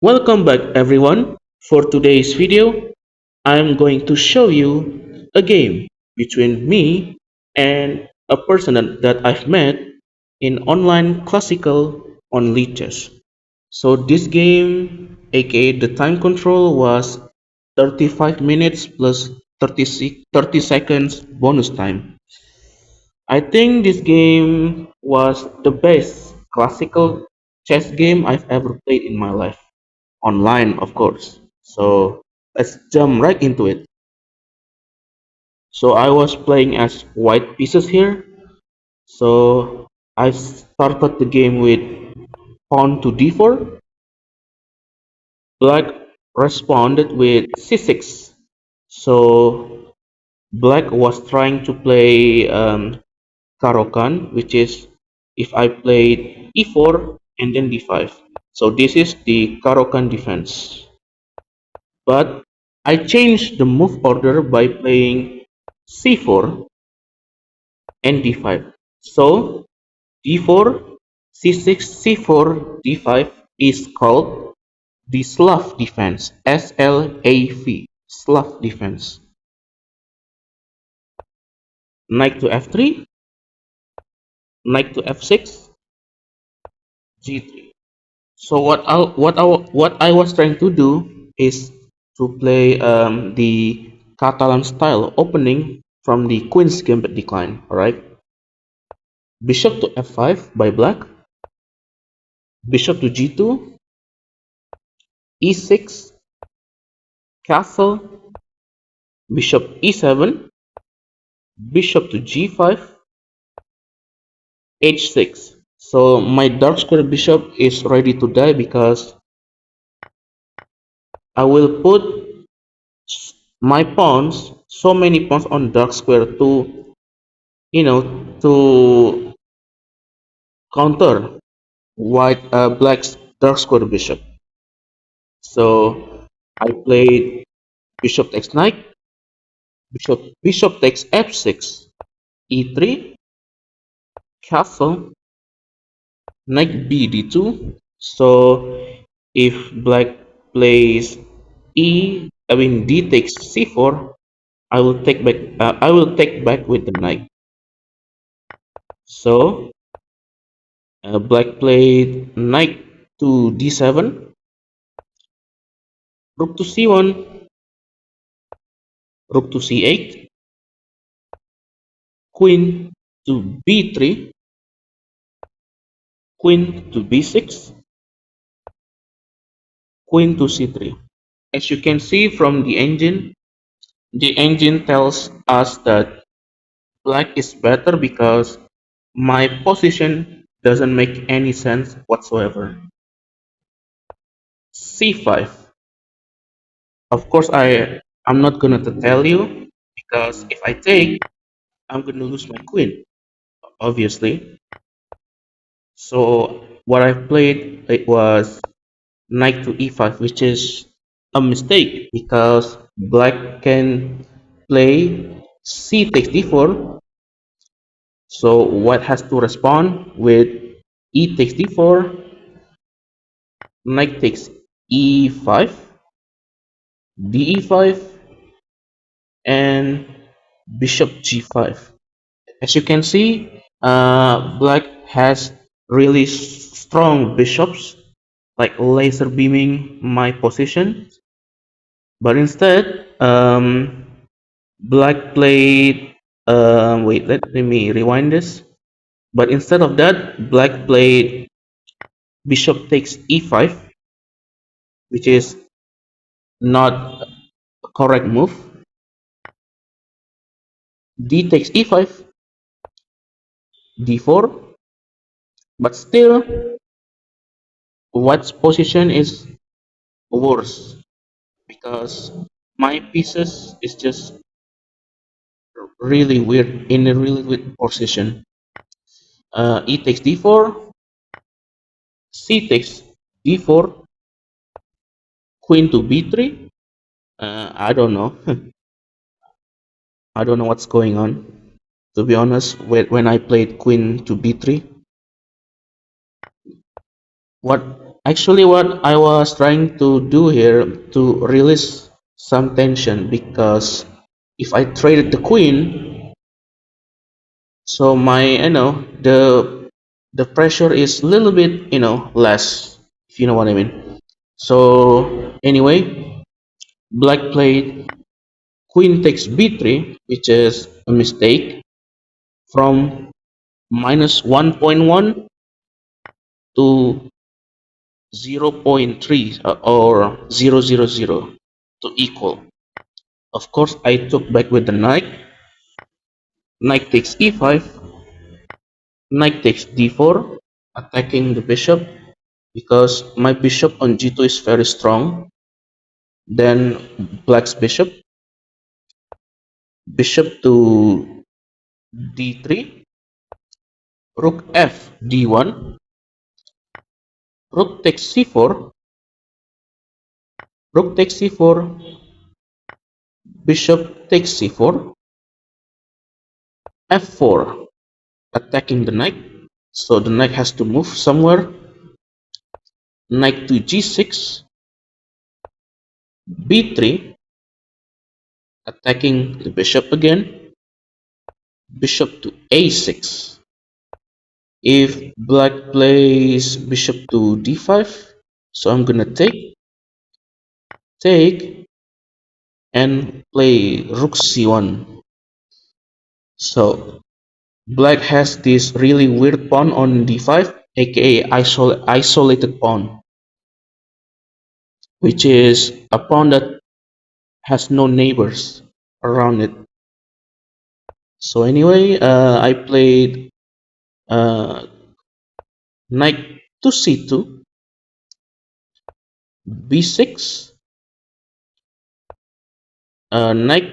Welcome back everyone. For today's video, I'm going to show you a game between me and a person that I've met in online classical on chess. So this game, aka the time control, was 35 minutes plus 30 seconds bonus time. I think this game was the best classical chess game I've ever played in my life. Online, of course. So let's jump right into it. So I was playing as white pieces here. So I started the game with pawn to d4. Black responded with c6. So black was trying to play Karokan, which is if I played e4 and then d5. So this is the Karokan defense. But I changed the move order by playing c4 and d5. So d4, c6, c4, d5 is called the Slav defense. SLAV. Slav defense. Knight to f3, knight to f6, g3. So what I was trying to do is to play the Catalan style opening from the Queen's Gambit decline. Alright, Bishop to f5 by black, Bishop to g2, e6, castle, Bishop e7, Bishop to g5, h6. So my dark square bishop is ready to die because I will put my pawns, so many pawns on dark square to to counter black's dark square bishop. So I played bishop takes knight, bishop takes f6, e3, castle, knight b d2. So if black plays d takes c4, I will take back with the knight. So black played knight to d7, rook to c1, rook to c8, queen to b3, queen to b6, queen to c3. As you can see from the engine tells us that black is better because my position doesn't make any sense whatsoever. c5. Of course, I'm not gonna tell you because if I take, I'm gonna lose my queen, obviously. So what I played it was knight to e5, which is a mistake because black can play c takes d4. So white has to respond with e takes d4, knight takes e5, de5, and bishop g5. As you can see, black has really strong bishops, like laser beaming my position. But instead, black played. Wait, let me rewind this. But instead of that, black played bishop takes e5, which is not a correct move. D takes e5, d4, but still white's position is worse because my pieces is just really weird in a really weird position. E takes d4, c takes d4, queen to b3. I don't know. I don't know what's going on. To be honest, when I played queen to b3, what Actually, what I was trying to do here to release some tension because if I traded the queen, so my the pressure is a little bit less, if you know what I mean. So anyway, black played queen takes b3, which is a mistake, from minus 1.1 to 0.3 or 0.000 to equal. Of course, I took back with the knight. Knight takes e5. Knight takes d4, attacking the bishop because my bishop on g2 is very strong. Then black's bishop. Bishop to d3. Rook f d1. Rook takes c4. Rook takes c4. Bishop takes c4. f4, attacking the knight. So the knight has to move somewhere. Knight to g6. b3, attacking the bishop again. Bishop to a6. If black plays bishop to d5, so I'm gonna take, and play rook c1. So black has this really weird pawn on d5, aka isolated pawn, which is a pawn that has no neighbors around it. So anyway, I played uh, knight to c2, b6, knight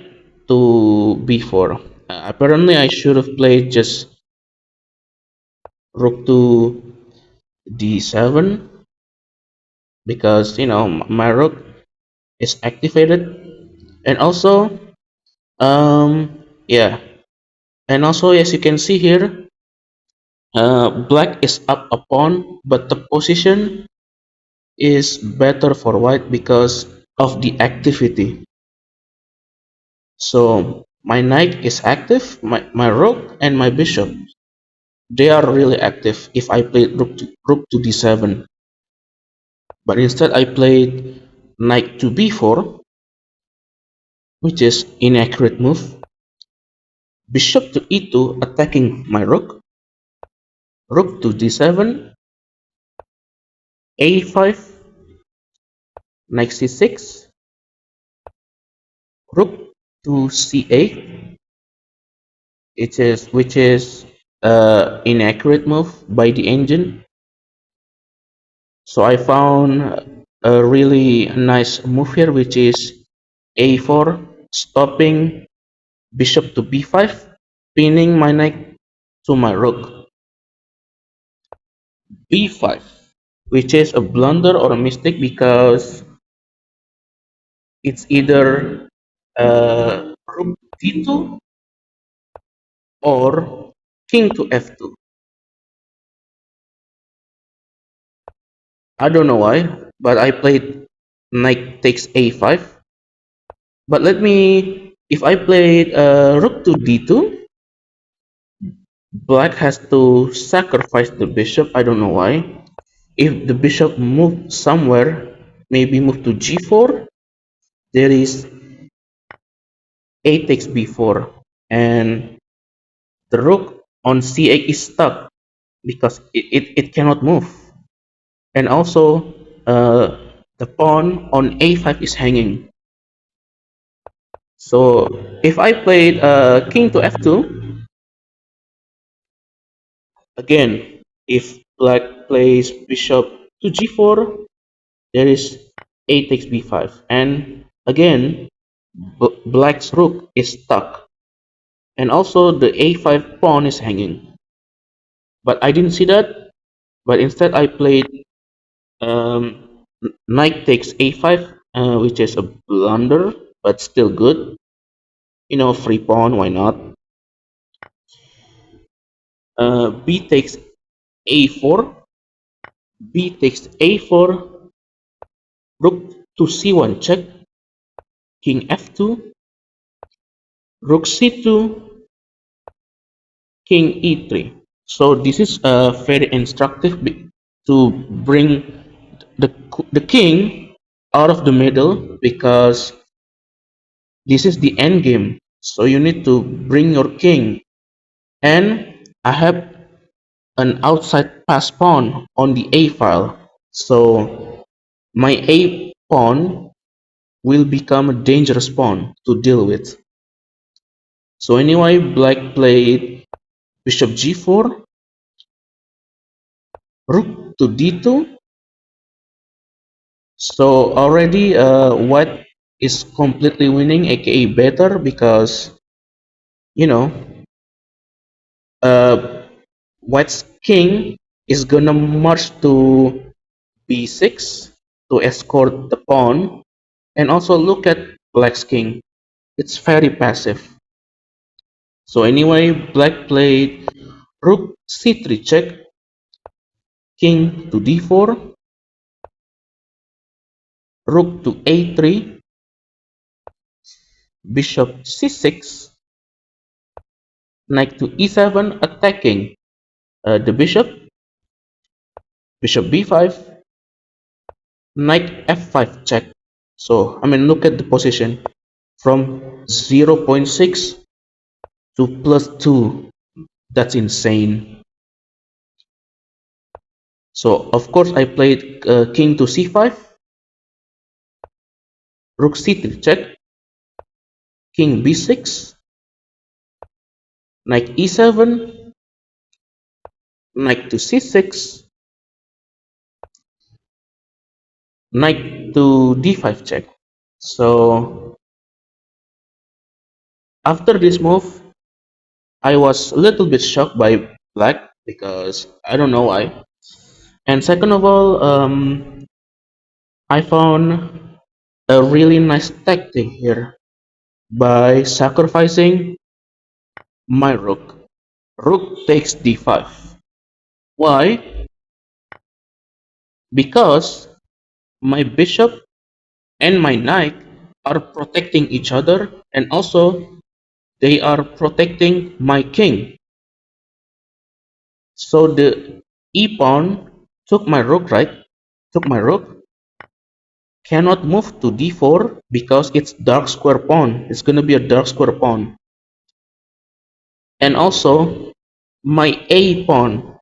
to b4. Apparently, I should have played just rook to d7 because my rook is activated, and also yeah, and also as you can see here, black is up a pawn, but the position is better for white because of the activity. So my knight is active, my rook and my bishop, they are really active if I played rook to d7. But instead I played knight to b4, which is inaccurate move. Bishop to e2, attacking my rook. Rook to d7, a5, knight c6, rook to c8, which is inaccurate move by the engine. So I found a really nice move here, which is a4, stopping bishop to b5, pinning my knight to my rook. b5, which is a blunder or a mistake because it's either rook d2 or king to f2. I don't know why, but I played knight takes a5. But if I played rook to d2, black has to sacrifice the bishop. I don't know why. If the bishop moved somewhere, maybe move to g4, there is a takes b4, and the rook on c8 is stuck because it cannot move. And also, the pawn on a5 is hanging. So if I played king to f2, again, if black plays bishop to g4, there is a takes b5, and again, black's rook is stuck, and also the a5 pawn is hanging. But I didn't see that. But instead, I played knight takes a5, which is a blunder, but still good. Free pawn, why not? B takes a4, B takes a4, rook to c1 check, king f2, rook c2, king e3. So this is very instructive to bring the king out of the middle, because this is the end game. So you need to bring your king, and I have an outside pass pawn on the a file. So my a pawn will become a dangerous pawn to deal with. So anyway, black played bishop g4, rook to d2. So already white is completely winning, aka better, because you know uh, white's king is gonna march to b6 to escort the pawn, and also look at black's king. It's very passive. So anyway, black played rook c3 check, king to d4, rook to a3, bishop c6, knight to e7, attacking the bishop, bishop b5, knight f5 check. So I mean, look at the position from 0.6 to +2. That's insane. So of course I played king to c5, rook c3 check, king b6, knight e7, knight to c6, knight to d5 check. So after this move, I was a little bit shocked by black, because I don't know why. And second of all, I found a really nice tactic here by sacrificing my rook. Rook takes d5. Why? Because my bishop and my knight are protecting each other, and also they are protecting my king. So the e pawn took my rook, right? Took my rook, cannot move to d4 because it's dark square pawn. It's gonna be a dark square pawn. And also my a pawn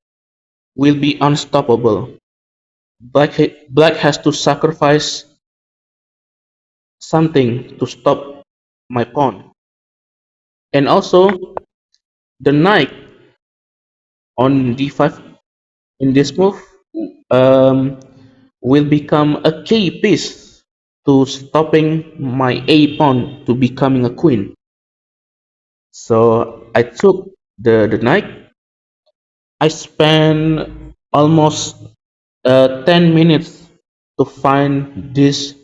will be unstoppable. Black has to sacrifice something to stop my pawn. And also the knight on d5 in this move um, will become a key piece to stopping my a pawn to becoming a queen. So I took the knight. I spent almost 10 minutes to find this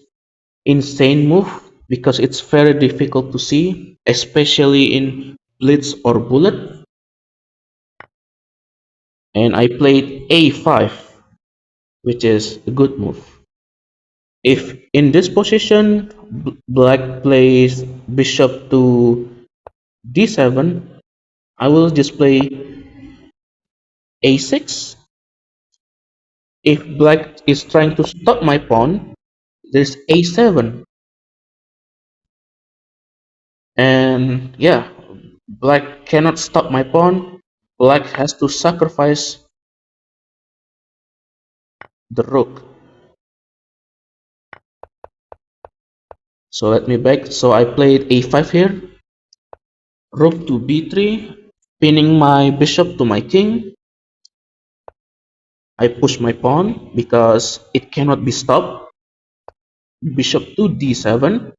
insane move, because it's very difficult to see, especially in blitz or bullet. And I played a5, which is a good move. If in this position black plays bishop to d7, I will just play a6. If black is trying to stop my pawn, there's a7. And yeah, black cannot stop my pawn. Black has to sacrifice the rook. So let me back. So I played a5 here, rook to b3, pinning my bishop to my king. I push my pawn because it cannot be stopped. Bishop to d7,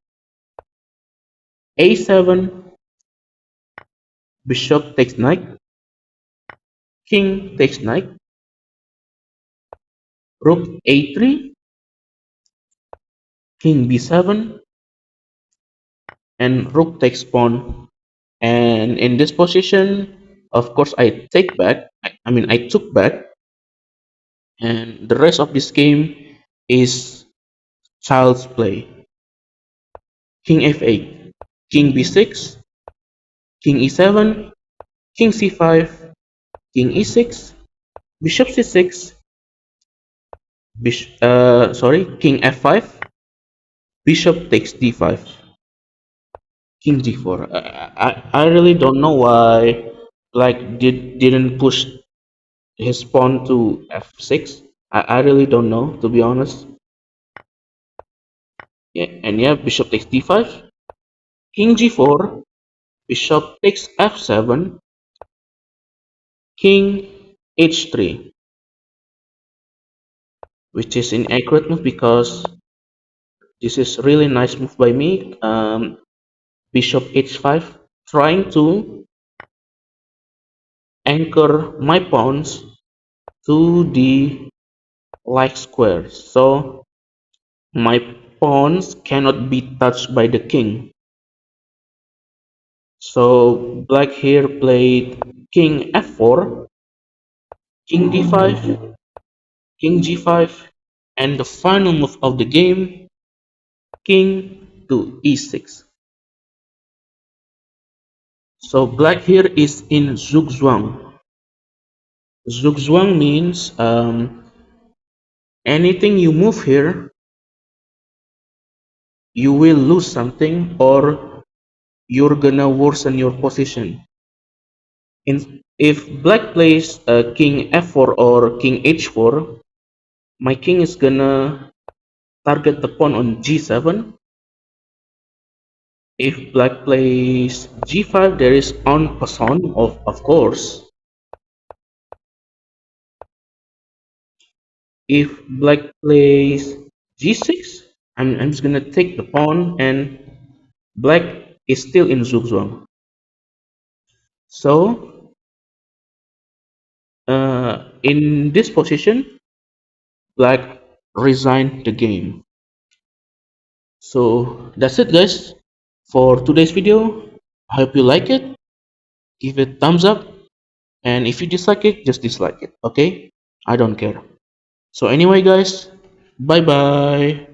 a7, bishop takes knight, king takes knight, rook a3, king b7, and rook takes pawn. And in this position, of course, I took back. And the rest of this game is child's play. King f8, king b6, king e7, king c5, king e6, bishop c6, king f5, bishop takes d5, king g4. I really don't know why didn't push his pawn to f6. I really don't know, to be honest. Yeah, and yeah, bishop takes d5, king g4, bishop takes f7, king h3, which is an accurate move because this is really nice move by me. Bishop h5, trying to anchor my pawns to the like square, so my pawns cannot be touched by the king. So black here played king f4, king d5, king g5, and the final move of the game, king to e6. So black here is in zugzwang. Zugzwang means anything you move here, you will lose something or you're gonna worsen your position. If black plays king f4 or king h4, my king is gonna target the pawn on g7. If black plays g5, there is en passant, of course. If black plays g6, I'm just gonna take the pawn and black is still in zugzwang. So in this position, black resigned the game. So that's it, guys, for today's video. I hope you like it. Give it thumbs up, and if you dislike it, just dislike it. Okay, I don't care. So anyway, guys, bye bye.